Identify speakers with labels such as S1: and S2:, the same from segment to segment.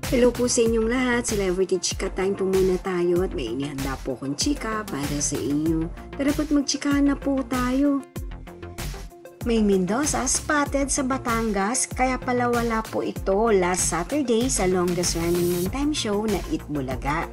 S1: Hello po sa inyong lahat. Celebrity Chika Time po muna tayo at may inihanda po akong chika para sa inyo. Tara po't magchikahan na po tayo. May Mendoza spotted sa Batangas kaya pala wala po ito last Saturday sa longest running ng time show na Eat Bulaga.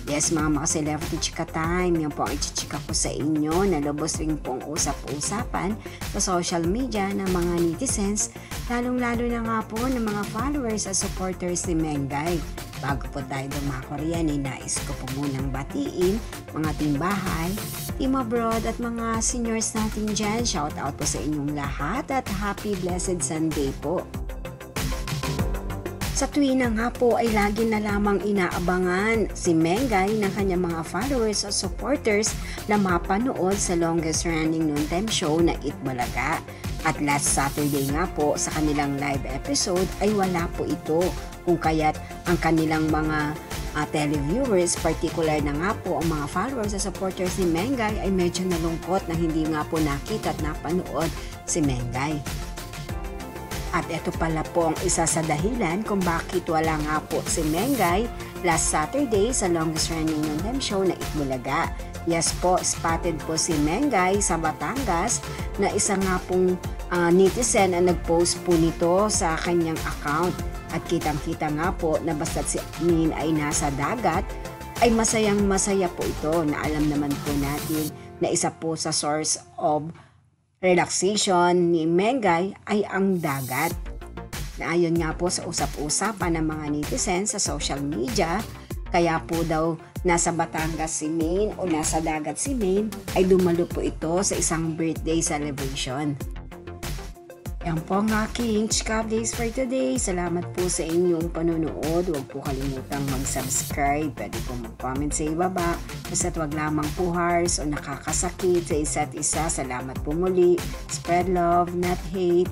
S1: Yes mga celebrity chika time, yan po ang ichichika ko sa inyo na lubos rin pong usap-usapan sa social media ng mga netizens, lalong-lalo na nga po ng mga followers at supporters ni Mengay. Bago po tayo dumako riyan, nais ko po munang batiin mga timbahay, team abroad at mga seniors natin dyan. Shout out po sa inyong lahat at happy blessed Sunday po. Sa tuwina nga po ay lagi na lamang inaabangan si Mengay ng kanyang mga followers at supporters na mapanood sa longest running noontime show na Eat Bulaga. At last Saturday nga po sa kanilang live episode ay wala po ito, kung kaya't ang kanilang mga televiewers, particular na nga po ang mga followers at supporters ni Mengay ay medyo nalungkot na hindi nga po nakita at napanood si Mengay. At ito pala po ang isa sa dahilan kung bakit wala nga po si Mengay last Saturday sa longest running noontime show na Eat Bulaga. Yes po, spotted po si Mengay sa Batangas na isa nga pong netizen ang nag-post po nito sa kanyang account. At kitang-kita nga po na basta't si Min ay nasa dagat, ay masayang-masaya po ito na alam naman po natin na isa po sa source of relaxation ni Mengay ay ang dagat. Na ayon nga po sa usap-usapan ng mga netizens sa social media, kaya po daw nasa Batangas si Min o nasa dagat si Min ay dumalo po ito sa isang birthday celebration. Yan po ang aking chika updates for today. Salamat po sa inyong panonood. Huwag po kalimutang mag-subscribe. Pwede po mag-comment sa ibaba. Basta't wag lamang po harsh o nakakasakit sa isa't isa. Salamat po muli. Spread love, not hate.